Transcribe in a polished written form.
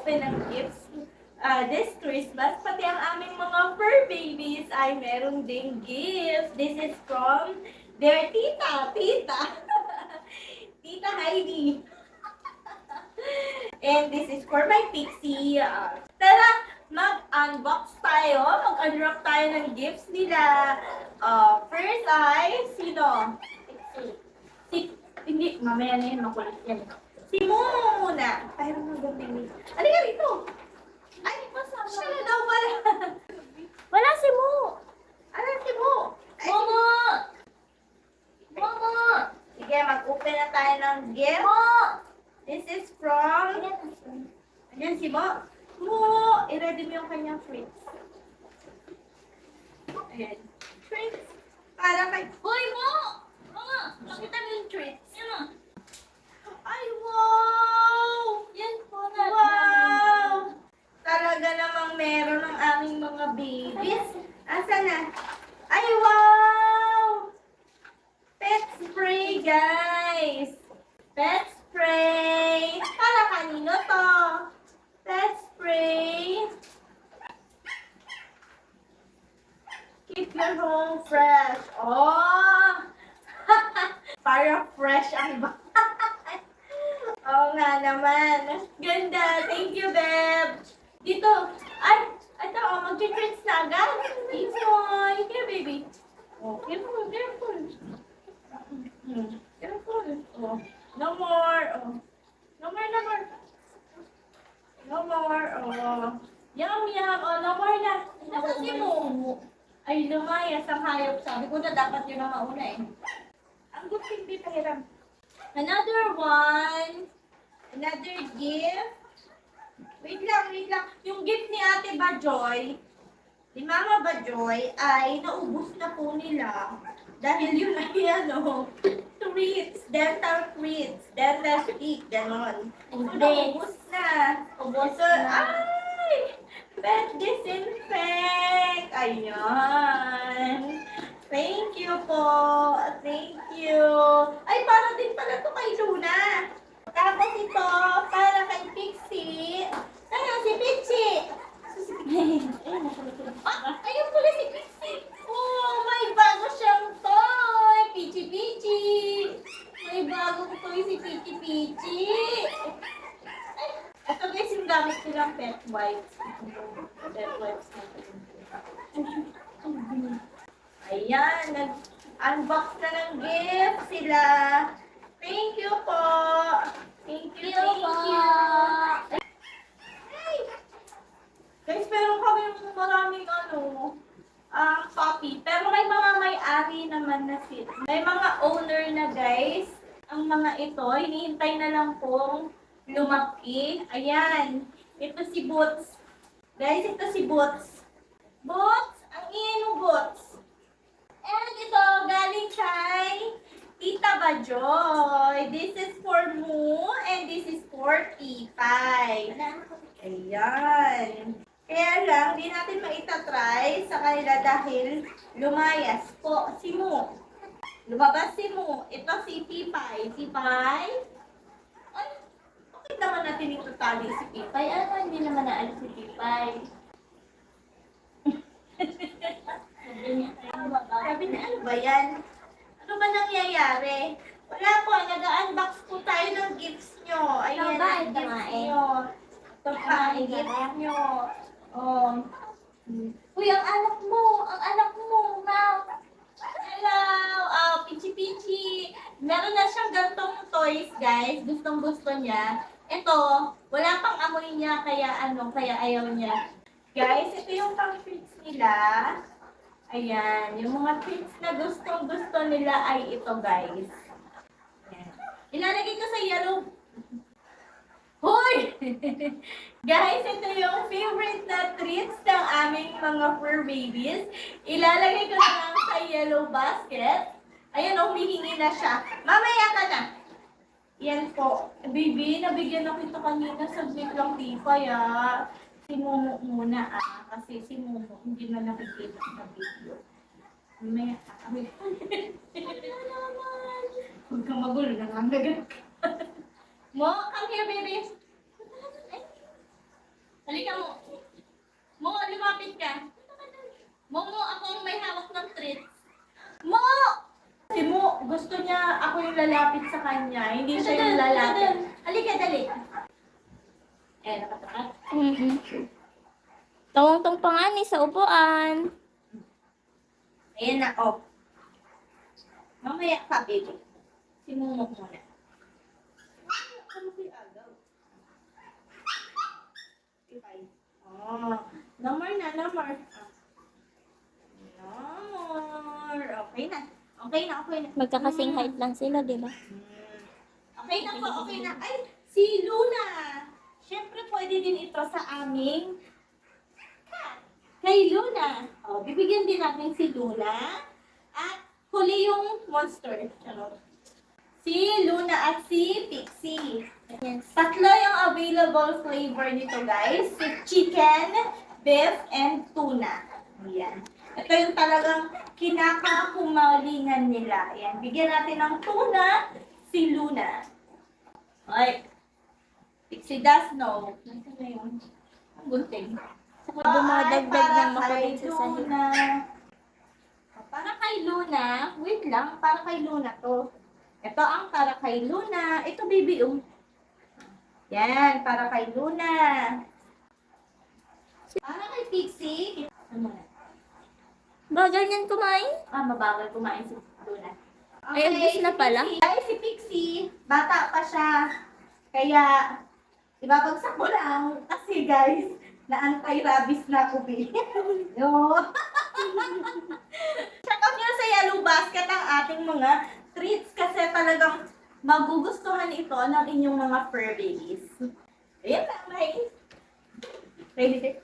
mag-open ng gifts this Christmas. Pati ang aming mga fur babies ay meron ding gifts. This is from their tita. Tita Heidi. And this is for my pixie. Tara, mag-unbox tayo. Mag-unwrap tayo ng gifts nila. First ay, sino? Hindi, mamaya na yun, makulit yan. Si Momo muna. Pero magandang. Halika rito. Ay, masama. Siya na daw pala. Wala si Mo. Ano si Mo? Momo! Momo! Sige, mag-open na tayo ng gift. Mo! This is from... Ayan si Mo. Mo! I-ready mo yung kanyang treats. Ayan. Treats. Para kay... Hoy, Mo! Mo! Pakita mo yung treats. Yan. Ay, wow! Yan po na. Wow! Talaga namang meron ng aming mga babies. Asa na? Ay, wow! Pet spray, guys! Pet spray! Para kanino to? Pet spray! Keep your home fresh. Oh! Para fresh ang bahay. Oo nga naman. Ganda. Thank you, Beb. Dito. Ay, ito. Mag-treats na agad. It's boy. Here, baby. Oh, careful, careful. Careful. Oh. No more. Oh. No more, no more. No more. Oh. Yum, yum. Oh, no more na. Nasaan si Mo? Ay, lumayas ang hayop. Sabi ko na dapat yun ang mauna eh. Ang good hindi pahiram. Another one. Another gift. Wait lang, wait lang. Yung gift ni Ate Bajoy, ni Mama Bajoy, ay naubos na po nila. Dahil yun ay treats, dental treats, dental stick, ganon. Naubos na. Ubos na. Ay! Pet disinfect. Ayan. Thank you po. Thank you. Ay, para din pala to kay Luna. Tapos ito, para kay Pixie. Ano, si Pixie? Ayun pala si Pixie. Oh, may bago siyang toy. Pichi. May bagong toy si Pichi. Ito guys, yung gamit nilang pet wipes. Pet wipes natin. Ayan, nag-unbox na ng gift sila. Thank you po. Thank you. Hey! Guys, meron kami maraming puppy. Pero may mga may-ari naman na sila. May mga owner na guys. Ang mga ito, hinihintay na lang pong lumaki. Ayan. Ito si Boots. Guys, ito si Boots. Boots! Ang ingay mo, Boots. And ito, galing kay Tita Bajoy. This is for Mu and this is for Tipay. Ayan. Kaya lang, di natin maitatry sa kanila dahil lumayas po si Mu. Lumabas si Mu. Ito si Tipay. Tipay? Ay, bakit naman natin ito tali si Tipay? Ano, hindi naman naalis si Tipay. Sabi na, ano ba yan? Ano ba nangyayari? Wala po, nag-unbox po tayo ng gifts nyo. Ayan ang gifts nyo. Ito pa ang gifts nyo. Uy, ang anak mo, Ma'am. Hello, Pichi. Meron na siyang gantong toys, guys. Gustong-gusto niya. Ito, wala pang amoy niya, kaya ayaw niya. Guys, ito yung pang-treats nila. Ayan, yung mga treats na gustong-gusto nila ay ito, guys. Ayan. Ilalagay ko sa yellow. Hoy! Guys, ito yung favorite na treats ng aming mga fur babies. Ilalagay ko na lang sa yellow basket. Ayan, humihingi na siya. Mamaya ka na. Yan po. Baby, nabigyan na kita kanina sa lang Tipay, Si Momo muna, kasi si Momo hindi na nakikita sa video. Mamaya, huwag kang magulo, nangangagat ka. Mo, come here, baby. Halika mo. Mo, lumapit ka. Mo, ako ang may hawak ng treats. Mo! Si Mo, gusto niya ako yung lalapit sa kanya. Hindi siya yung lalapit. Halika, dali. Nakatakat. Tawang-tong pa nga ni sa upuan. Ayan na, oh. Mamaya ka, baby. Si Momo muna. Oh, no more na, no more. No more. Okay na. Okay na, okay na. Magkakasing height lang sila, di ba? Okay na po, okay na. Ay, si Luna. Siyempre, pwede din ito sa aming cat. Kay Luna. Oh, bibigyan din natin si Luna. At huli yung monster. Charot. Si Luna at si Pixie. Yes. Tatlo yung available flavor nito, guys. Si chicken, beef, and tuna. Ayan. Ito yung talagang kinakahumalingan nila. Ayan. Bigyan natin ng tuna si Luna. Ay. Pixie does know. Nasaan na yun? Ang gunting. Dumadagdag ng makulit sa sahig. Luna. Para kay Luna. Wait lang. Para kay Luna to. Ito ang para kay Luna. Ito, baby, oh. Yan, para kay Luna. Para kay Pixie. Ano na? Bagal niyan kumain? Mabagal kumain si Luna. Ay, ubos na pala. Ay, si Pixie, bata pa siya. Kaya, ibabagsak ko lang. Kasi guys, na-anti-rabies na ako, baby. No. Check out nyo sa Yellow Basket ang ating mga treats kasi talagang magugustuhan ito ng inyong mga fur babies. Ayan lang, Mike. Ready, babe?